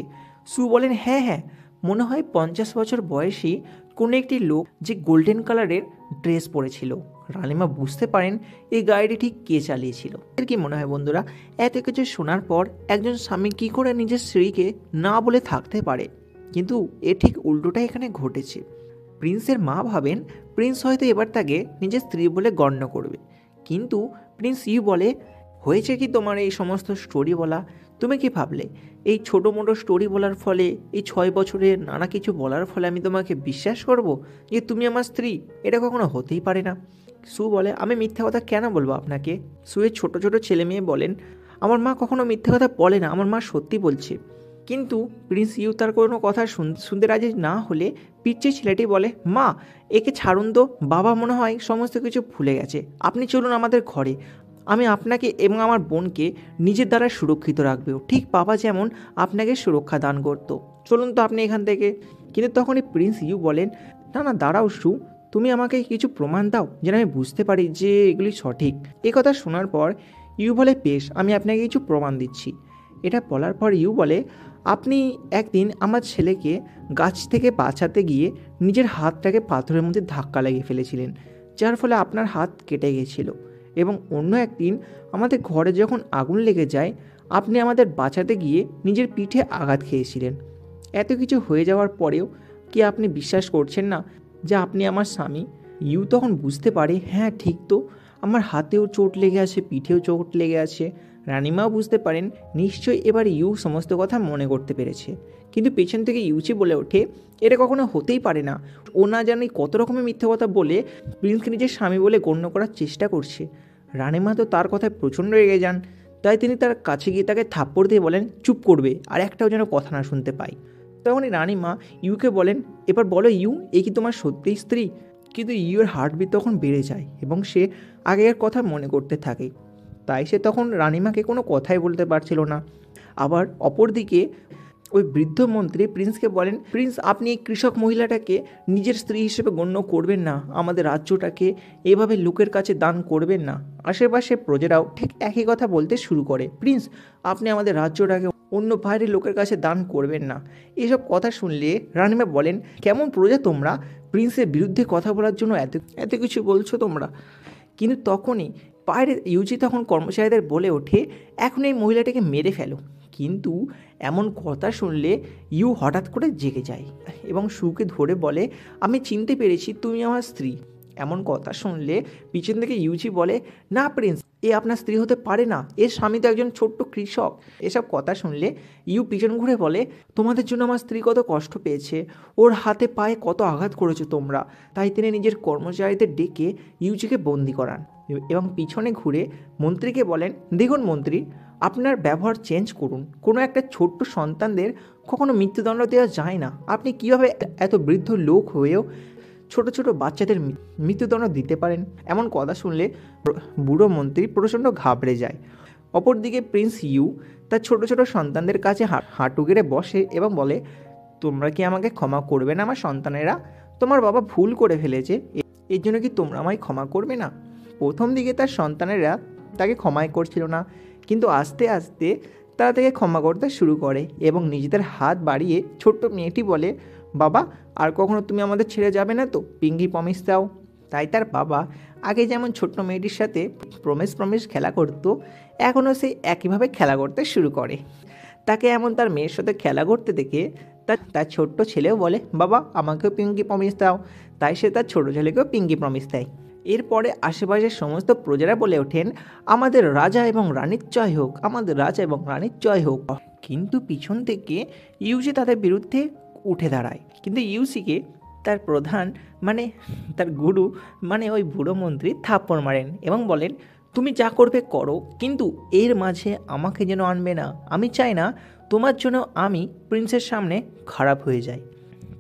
S1: সু বলেন, হ্যাঁ হ্যাঁ, মনে হয় 50 বছর বয়সী কোনো একটি লোক যে গোল্ডেন কালারের ড্রেস পরেছিল। রানীমা বুঝতে পারেন এই গাড়িটি ঠিক কে চালিয়েছিল। এর কি মনে হয় বন্ধুরা, এত কিছু শোনার পর একজন স্বামী কী করে নিজের স্ত্রীকে না বলে থাকতে পারে? কিন্তু এ ঠিক উল্টোটাই এখানে ঘটেছে। প্রিন্সের মা ভাবেন প্রিন্স হয়তো এবার তাকে নিজের স্ত্রী বলে গণ্য করবে। কিন্তু প্রিন্স ইউ বলে, হয়েছে কি তোমার এই সমস্ত স্টোরি বলা? তুমি কি ভাবলে এই ছোটো মোটো স্টোরি বলার ফলে, এই 6 বছরের নানা কিছু বলার ফলে আমি তোমাকে বিশ্বাস করব যে তুমি আমার স্ত্রী? এটা কখনো হতেই পারে না। সু বলে, আমি মিথ্যা কথা কেন বলবো আপনাকে? সুয়ের ছোট ছোট ছেলে মেয়ে বলেন, আমার মা কখনো মিথ্যা কথা বলে না, আমার মা সত্যি বলছে। কিন্তু প্রিন্স ইউ তার কোনো কথা শুনতে রাজি না হলে পিচ্চি ছেলেটি বলে, মা একে ছাড়ুন তো, বাবা মনে হয় সমস্ত কিছু ভুলে গেছে। আপনি চলুন আমাদের ঘরে, আমি আপনাকে এবং আমার বোনকে নিজের দ্বারা সুরক্ষিত রাখবেও, ঠিক বাবা যেমন আপনাকে সুরক্ষা দান করত। চলুন তো আপনি এখান থেকে। কিন্তু তখনই প্রিন্স ইউ বলেন, না না দাঁড়াও সু, তুমি আমাকে কিছু প্রমাণ দাও যেন আমি বুঝতে পারি যে এগুলি সঠিক। এ কথা শোনার পর ইউ বলে, বেশ, আমি আপনাকে কিছু প্রমাণ দিচ্ছি। এটা বলার পর ইউ বলে, আপনি একদিন আমার ছেলেকে গাছ থেকে বাঁচাতে গিয়ে নিজের হাতটাকে পাথরের মধ্যে ধাক্কা লাগিয়ে ফেলেছিলেন, যার ফলে আপনার হাত কেটে গিয়েছিল। এবং অন্য একদিন আমাদের ঘরে যখন আগুন লেগে যায়, আপনি আমাদের বাঁচাতে গিয়ে নিজের পিঠে আঘাত খেয়েছিলেন। এত কিছু হয়ে যাওয়ার পরেও কি আপনি বিশ্বাস করছেন না যে আপনি আমার স্বামী? ইউ তখন বুঝতে পারে, হ্যাঁ ঠিক তো, আমার হাতেও চোট লেগে আছে, পিঠেও চোট লেগে আছে। রানীমাও বুঝতে পারেন নিশ্চয়ই এবার ইউ সমস্ত কথা মনে করতে পেরেছে। কিন্তু পেছন থেকে ইউচি বলে ওঠে, এটা কখনো হতেই পারে না। ও না জানি কত রকমের মিথ্যে কথা বলে প্রিন্সকে নিজের স্বামী বলে গণ্য করার চেষ্টা করছে। রানীমা তো তার কথায় প্রচণ্ড রেগে যান। তাই তিনি তার কাছে গিয়ে তাকে থাপ্পড় দিয়ে বলেন, চুপ করবে, আর একটাও যেন কথা না শুনতে পাই। তখনই রানীমা ইউকে বলেন, এবার বলো ইউ, এ কি তোমার সত্যিই স্ত্রী? কিন্তু ইউর হার্টবিট তখন বেড়ে যায় এবং সে আগের কথা মনে করতে থাকে। তাই সে তখন রানীমাকে কোনো কথাই বলতে পারছিল না। আবার অপরদিকে ওই বৃদ্ধ মন্ত্রী প্রিন্সকে বলেন, প্রিন্স আপনি এই কৃষক মহিলাটাকে নিজের স্ত্রী হিসেবে গণ্য করবেন না, আমাদের রাজ্যটাকে এভাবে লোকের কাছে দান করবেন না। আশেপাশে প্রজারাও ঠিক একই কথা বলতে শুরু করে, প্রিন্স আপনি আমাদের রাজ্যটাকে অন্য বাইরের লোকের কাছে দান করবেন না। এসব কথা শুনলে রানীমা বলেন, কেমন প্রজা তোমরা, প্রিন্সের বিরুদ্ধে কথা বলার জন্য এত এত কিছু বলছো তোমরা। কিন্তু তখনই বাইরে ইউজি তখন কর্মচারীদের বলে ওঠে, এখন এই মহিলাটাকে মেরে ফেলো। কিন্তু এমন কথা শুনলে ইউ হঠাৎ করে জেগে যায় এবং সুকে ধরে বলে, আমি চিনতে পেরেছি তুমি আমার স্ত্রী। এমন কথা শুনলে পিছন থেকে ইউজি বলে, না প্রিন্স, এ আপনার স্ত্রী হতে পারে না, এর স্বামী তো একজন ছোট্ট কৃষক। এসব কথা শুনলে ইউ পিছন ঘুরে বলে, তোমাদের জন্য আমার স্ত্রী কত কষ্ট পেয়েছে, ওর হাতে পায়ে কত আঘাত করেছো তোমরা। তাই তিনি নিজের কর্মচারীদের ডেকে ইউজিকে বন্দি করান এবং পিছনে ঘুরে মন্ত্রীকে বলেন, দেখুন মন্ত্রী, আপনার ব্যবহার চেঞ্জ করুন। কোনো একটা ছোট্ট সন্তানদের কখনো মৃত্যুদণ্ড দেওয়া যায় না। আপনি কীভাবে এত বৃদ্ধ লোক হয়েও ছোট ছোট বাচ্চাদের মৃত্যুদণ্ড দিতে পারেন? এমন কথা শুনলে বুড়ো মন্ত্রী প্রচণ্ড ঘাবড়ে যায়। অপরদিকে প্রিন্স ইউ তার ছোট ছোট সন্তানদের কাছে হাঁটু গেড়ে বসে এবং বলে, তোমরা কি আমাকে ক্ষমা করবে না আমার সন্তানেরা? তোমার বাবা ভুল করে ফেলেছে, এর জন্য কি তোমরা আমায় ক্ষমা করবে না? প্রথম দিকে তার সন্তানেরা তাকে ক্ষমাই করছিল না, কিন্তু আস্তে আস্তে তারা তাকে ক্ষমা করতে শুরু করে এবং নিজেদের হাত বাড়িয়ে ছোট্ট মেয়েটি বলে, বাবা আর কখনো তুমি আমাদের ছেড়ে যাবে না তো? পিঙ্কি প্রমিস দাও। তাই তার বাবা আগে যেমন ছোট্ট মেয়েটির সাথে প্রমিস খেলা করতো, এখনও সেই একইভাবে খেলা করতে শুরু করে। তাকে এমন তার মেয়ের সাথে খেলা করতে দেখে তার ছোট্ট ছেলেও বলে, বাবা আমাকেও পিঙ্কি প্রমিস দাও। তাই সে তার ছোটো ছেলেকেও পিঙ্কি প্রমিস দেয়। এরপরে আশেপাশের সমস্ত প্রজারা বলে ওঠেন, আমাদের রাজা এবং রানীর জয় হোক, আমাদের রাজা এবং রানীর জয় হোক। কিন্তু পিছন থেকে ইউজি তাদের বিরুদ্ধে উঠে দাঁড়ায়। কিন্তু ইউসিকে তার প্রধান মানে তার গুরু মানে ওই বুড়ো মন্ত্রী থাপ্পড় মারেন এবং বলেন, তুমি যা করবে করো, কিন্তু এর মাঝে আমাকে যেন আনবে না। আমি চাই না তোমার জন্য আমি প্রিন্সের সামনে খারাপ হয়ে যাই।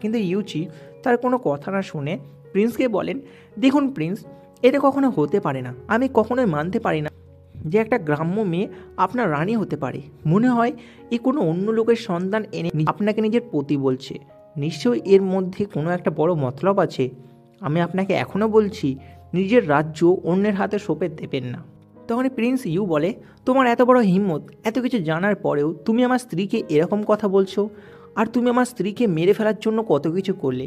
S1: কিন্তু ইউজি তার কোনো কথা না শুনে প্রিন্সকে বলেন, দেখুন প্রিন্স, এটা কখনো হতে পারে না। আমি কখনোই মানতে পারি না যে একটা গ্রাম্য মেয়ে আপনার রানী হতে পারে। মনে হয় এ কোনো অন্য লোকের সন্তান এনে আপনাকে নিজের পতি বলছে। নিশ্চয়ই এর মধ্যে কোনো একটা বড় মতলব আছে। আমি আপনাকে এখনও বলছি, নিজের রাজ্য অন্যের হাতে সঁপে দেবেন না। তখন প্রিন্স ইউ বলে, তোমার এত বড় হিম্মত, এত কিছু জানার পরেও তুমি আমার স্ত্রীকে এরকম কথা বলছো? আর তুমি আমার স্ত্রীকে মেরে ফেলার জন্য কত কিছু করলে,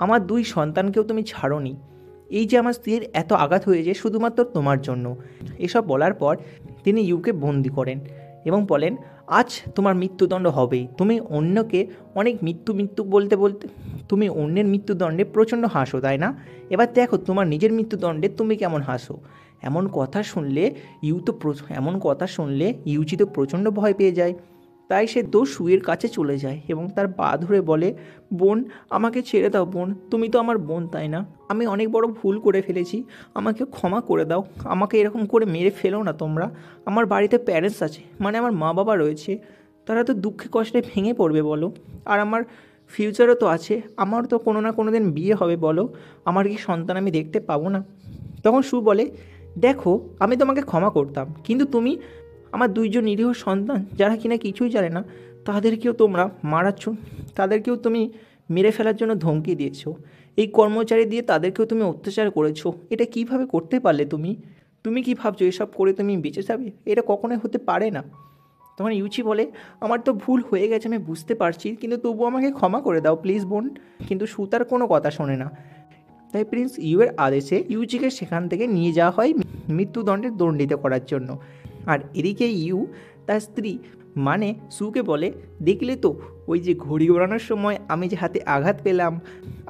S1: আমার 2 সন্তানকেও তুমি ছাড়োনি। এই যে আমার স্ত্রীর এত আঘাত হয়েছে শুধুমাত্র তোমার জন্য। এসব বলার পর তিনি ইউকে বন্দি করেন এবং বলেন, আজ তোমার মৃত্যুদণ্ড হবেই। তুমি অন্যকে অনেক মৃত্যু বলতে বলতে তুমি অন্যের মৃত্যুদণ্ডে প্রচণ্ড হাসো, তাই না? এবার দেখো তোমার নিজের মৃত্যুদণ্ডে তুমি কেমন হাসো। এমন কথা শুনলে ইউজি তো প্রচণ্ড ভয় পেয়ে যায়। তাই সে সুয়ের কাছে চলে যায় এবং তার পা ধরে বলে, বোন আমাকে ছেড়ে দাও বোন, তুমি তো আমার বোন তাই না? আমি অনেক বড় ভুল করে ফেলেছি, আমাকে ক্ষমা করে দাও। আমাকে এরকম করে মেরে ফেলো না তোমরা। আমার বাড়িতে প্যারেন্টস আছে, মানে আমার মা বাবা রয়েছে, তারা তো দুঃখে কষ্টে ভেঙে পড়বে বলো। আর আমার ফিউচারও তো আছে, আমার তো কোনো না কোনো দিন বিয়ে হবে বলো, আমার কি সন্তান আমি দেখতে পাবো না? তখন সু বলে, দেখো আমি তোমাকে ক্ষমা করতাম, কিন্তু তুমি আমার 2জন নিরীহ সন্তান যারা কিনা কিছুই জানে না তাদেরকেও তোমরা মারাচ্ছ, তাদেরকেও তুমি মেরে ফেলার জন্য ধমকি দিয়েছো। এই কর্মচারী দিয়ে তাদেরকেও তুমি অত্যাচার করেছো। এটা কিভাবে করতে পারলে তুমি? তুমি কি ভাবছো এসব করে তুমি বেঁচে যাবে? এটা কখনোই হতে পারে না। তখন ইউচি বলে, আমার তো ভুল হয়ে গেছে আমি বুঝতে পারছি, কিন্তু তবুও আমাকে ক্ষমা করে দাও প্লিজ বোন। কিন্তু সুতার কোনো কথা শোনে না। তাই প্রিন্স ইউয়ের আদেশে ইউজিকে সেখান থেকে নিয়ে যাওয়া হয় মৃত্যুদণ্ডে দণ্ডিত করার জন্য। আর এদিকে ইউ তার স্ত্রী মানে সুকে বলে, দেখলে তো ওই যে ঘড়ি ওড়ানোর সময় আমি যে হাতে আঘাত পেলাম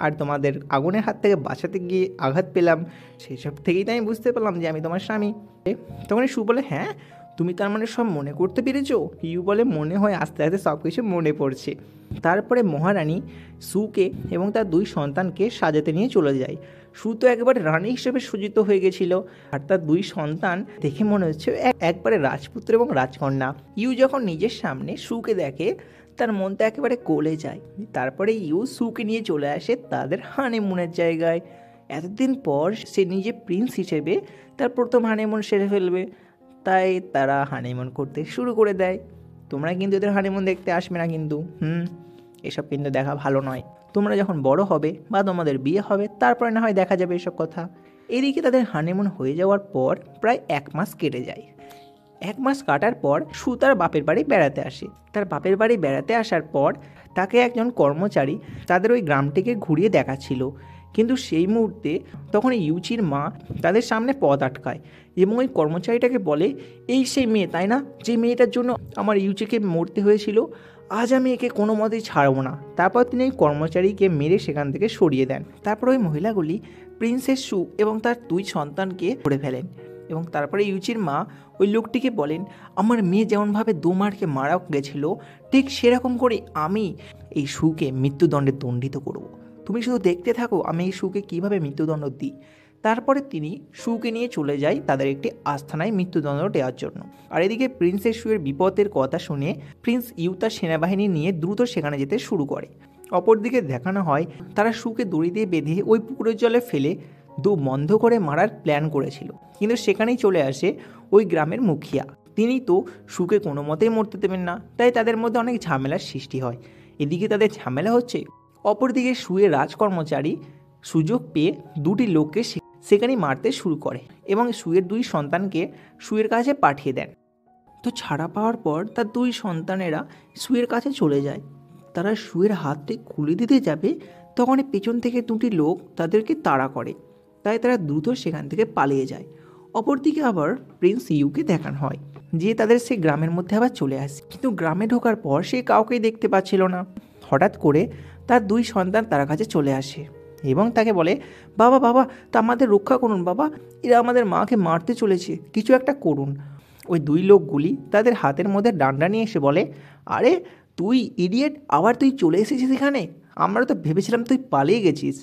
S1: আর তোমাদের আগুনের হাত থেকে বাঁচাতে গিয়ে আঘাত পেলাম, সেসব থেকেই তো আমি বুঝতে পারলাম যে আমি তোমার স্বামী। তখন সু বলে, হ্যাঁ তুমি তার মানে সব মনে করতে পেরেছো? ইউ বলে, মনে হয় আস্তে আস্তে সব কিছু মনে পড়ছে। তারপরে মহারানী সুকে এবং তার 2 সন্তানকে সাজাতে নিয়ে চলে যায়। সু তো একবারে রানী হিসেবে সজ্জিত হয়ে গেছিল, আর তার 2 সন্তান দেখে মনে হচ্ছে একবারে রাজপুত্র এবং রাজকন্যা। ইউ যখন নিজের সামনে সুকে দেখে তার মনটা একেবারে গলে যায়। তারপরে ইউ সুকে নিয়ে চলে আসে তাদের হানিমুনের জায়গায়। এতদিন পর সে নিজে প্রিন্স হিসেবে তার প্রথম হানিমুন সেরে ফেলবে, তাই তারা হানিমুন করতে শুরু করে দেয়। তোমরা কিন্তু এদের হানিমুন দেখতে আসবে না কিন্তু। এসব কিন্তু দেখা ভালো নয়। তোমরা যখন বড় হবে বা তোমাদের বিয়ে হবে তারপরে না হয় দেখা যাবে এসব কথা। এদিকে তাদের হানিমুন হয়ে যাওয়ার পর প্রায় 1 মাস কেটে যায়। 1 মাস কাটার পর সু তার বাপের বাড়ি বেড়াতে আসে। তার বাপের বাড়ি বেড়াতে আসার পর তাকে একজন কর্মচারী তাদের ওই গ্রামটিকে ঘুরিয়ে দেখাচ্ছিল। কিন্তু সেই মুহূর্তে তখন ইউচির মা তাদের সামনে পথ আটকায় এবং ওই কর্মচারীটাকে বলে, এই সেই মেয়ে তাই না, যে মেয়েটার জন্য আমার ইউচিকে মরতে হয়েছিল, আজ আমি একে কোনো মতেই ছাড়বো না। তারপর তিনি ওই কর্মচারীকে মেরে সেখান থেকে সরিয়ে দেন। তারপর ওই মহিলাগুলি প্রিন্সেস সু এবং তার 2 সন্তানকে ধরে ফেলেন এবং তারপরে ইউচির মা ওই লোকটিকে বলেন, আমার মেয়ে যেমনভাবে 2 মারকে মারা গেছিল ঠিক সেরকম করে আমি এই সুকে মৃত্যুদণ্ডে দণ্ডিত করব। তুমি শুধু দেখতে থাকো আমি এই সুকে কীভাবে মৃত্যুদণ্ড দিই। তারপরে তিনি সুকে নিয়ে চলে যায় তাদের একটি আস্থানায় মৃত্যুদণ্ড দেওয়ার জন্য। আর এদিকে প্রিন্সেস সুয়ের বিপদের কথা শুনে প্রিন্স ইউ তার সেনাবাহিনী নিয়ে দ্রুত সেখানে যেতে শুরু করে। অপরদিকে দেখানো হয় তারা সুকে দড়ি দিয়ে বেঁধে ওই পুকুরের জলে ফেলে বন্ধ করে মারার প্ল্যান করেছিল। কিন্তু সেখানেই চলে আসে ওই গ্রামের মুখিয়া। তিনি তো সুকে কোনো মতেই মরতে দেবেন না, তাই তাদের মধ্যে অনেক ঝামেলার সৃষ্টি হয়। এদিকে তাদের ঝামেলা হচ্ছে, অপরদিকে সুয়ের রাজকর্মচারী সুযোগ পেয়ে 2টি লোককে সেখানেই মারতে শুরু করে এবং সুয়ের 2 সন্তানকে সুয়ের কাছে পাঠিয়ে দেন। তো ছাড়া পাওয়ার পর তার 2 সন্তানেরা সুয়ের কাছে চলে যায়। তারা সুয়ের হাতটি খুলে দিতে যাবে তখনই পেছন থেকে 2টি লোক তাদেরকে তাড়া করে, তাই তারা দ্রুত সেখান থেকে পালিয়ে যায়। অপরদিকে আবার প্রিন্স ইউকে দেখানো হয় যে তাদের সে গ্রামের মধ্যে আবার চলে আসে, কিন্তু গ্রামে ঢোকার পর সে কাউকেই দেখতে পাচ্ছিল না। হঠাৎ করে তার 2 সন্তান তার কাছে চলে আসে এবং তাকে বলে, বাবা বাবা তা আমাদের রক্ষা করুন বাবা, এরা আমাদের মাকে মারতে চলেছে, কিছু একটা করুন। ওই 2 লোকগুলি তাদের হাতের মধ্যে ডান্ডা নিয়ে এসে বলে, আরে তুই ইডিয়েট, আবার তুই চলে এসেছিস এখানে, আমরা তো ভেবেছিলাম তুই পালিয়ে গেছিস,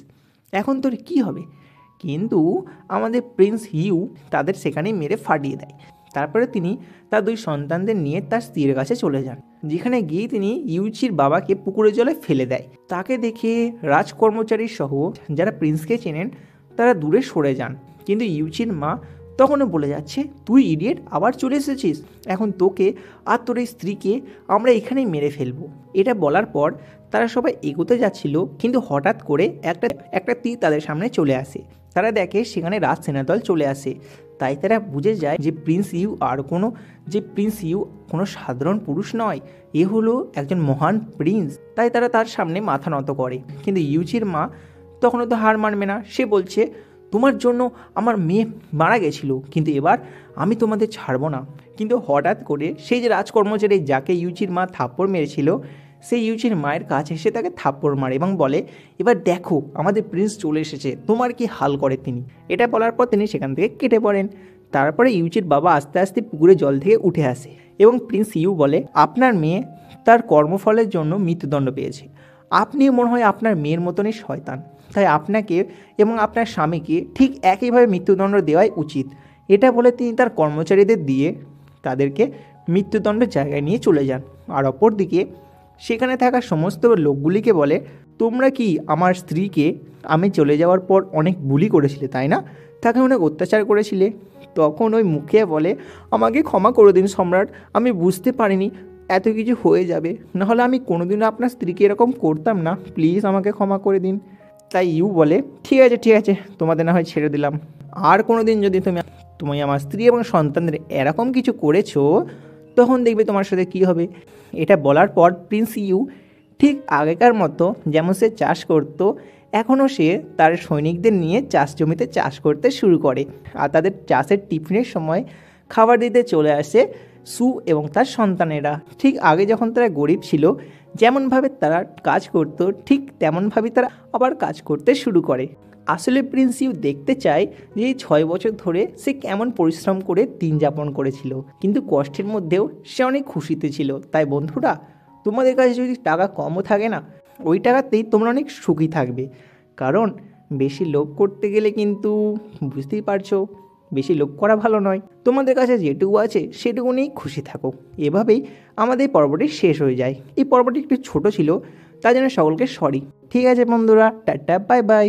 S1: এখন তোর কি হবে। কিন্তু আমাদের প্রিন্স ইউ তাদের সেখানেই মেরে ফাটিয়ে দেয়। তারপরে তিনি তার 2 সন্তানদের নিয়ে তার স্ত্রীর কাছে চলে যান, যেখানে গিয়ে তিনি ইউচির বাবাকে পুকুরের জলে ফেলে দেয়। তাকে দেখে রাজকর্মচারী সহ যারা প্রিন্সকে চেনেন তারা দূরে সরে যান, কিন্তু ইউচির মা তখনও বলে যাচ্ছে, তুই ইডিয়েট আবার চলে এসেছিস, এখন তোকে আর তোর এই স্ত্রীকে আমরা এখানেই মেরে ফেলবো। এটা বলার পর তারা সবাই এগোতে যাচ্ছিল, কিন্তু হঠাৎ করে একটা তীর তাদের সামনে চলে আসে। তারা দেখে সেখানে রাজ সেনাদল চলে আসে, তাই তারা বুঝে যায় যে প্রিন্স ইউ কোনো সাধারণ পুরুষ নয়, এ হলো একজন মহান প্রিন্স। তাই তারা তার সামনে মাথা নত করে। কিন্তু ইউচির মা তখনও তো হার মানবে না, সে বলছে, তোমার জন্য আমার মেয়ে মারা গেছিল, কিন্তু এবার আমি তোমাদের ছাড়বো না। কিন্তু হঠাৎ করে সেই যে রাজকর্মচারী যাকে ইউচির মা থাপ্পড় মেরেছিল, সেই ইউচির মায়ের কাছে এসে তাকে থাপ্পড় মারে এবং বলে, এবার দেখো আমাদের প্রিন্স চলে এসেছে, তোমার কি হাল করে তিনি। এটা বলার পর তিনি সেখান থেকে কেটে পড়েন। তারপরে ইউচির বাবা আস্তে আস্তে পুকুরে জল থেকে উঠে আসে এবং প্রিন্স ইউ বলে, আপনার মেয়ে তার কর্মফলের জন্য মৃত্যুদণ্ড পেয়েছে, আপনিও মনে হয় আপনার মেয়ের মতনই শয়তান, তাই আপনাকে এবং আপনার স্বামীকে ঠিক একইভাবে মৃত্যুদণ্ড দেওয়াই উচিত। এটা বলে তিনি তার কর্মচারীদের দিয়ে তাদেরকে মৃত্যুদণ্ডের জায়গায় নিয়ে চলে যান। আর অপরদিকে সেখানে থাকা সমস্ত লোকগুলিকে বলে, তোমরা কি আমার স্ত্রীকে আমি চলে যাওয়ার পর অনেক বুলি করেছিলে তাই না, তাকে অনেক অত্যাচার করেছিলে। তখন ওই মুখিয়া বলে, আমাকে ক্ষমা করে দিন সম্রাট, আমি বুঝতে পারিনি এত কিছু হয়ে যাবে, নাহলে আমি কোনোদিনও আপনার স্ত্রীকে এরকম করতাম না, প্লিজ আমাকে ক্ষমা করে দিন। তাই ইউ বলে, ঠিক আছে তোমাদের না হয় ছেড়ে দিলাম, আর কোনো দিন যদি তুমি আমার স্ত্রী এবং সন্তানদের এরকম কিছু করেছো তখন দেখবে তোমার সাথে কী হবে। এটা বলার পর প্রিন্স ইউ ঠিক আগেকার মতো যেমন সে চাষ করত, এখনও সে তার সৈনিকদের নিয়ে চাষ জমিতে চাষ করতে শুরু করে। আর তাদের চাষের টিফিনের সময় খাবার দিতে চলে আসে সু এবং তার সন্তানেরা। ঠিক আগে যখন তারা গরিব ছিল, যেমনভাবে তারা কাজ করত ঠিক তেমনভাবেই তারা আবার কাজ করতে শুরু করে। আসলে প্রিন্স ইউ দেখতে চায় যে এই 6 বছর ধরে সে কেমন পরিশ্রম করে দিন যাপন করেছিল, কিন্তু কষ্টের মধ্যেও সে অনেক খুশিতে ছিল। তাই বন্ধুরা, তোমাদের কাছে যদি টাকা কমও থাকে না, ওই টাকাতেই তোমরা অনেক সুখী থাকবে, কারণ বেশি লোভ করতে গেলে কিন্তু বুঝতেই পারছো বেশি লোভ করা ভালো নয়। তোমাদের কাছে যেটুকু আছে সেটুকু নিয়েই খুশি থাকো। এভাবেই আমাদের পর্বটি শেষ হয়ে যায়। এই পর্বটি একটু ছোট ছিল, তার জন্য সকলকে সরি। ঠিক আছে বন্ধুরা, টাটা, বাই বাই।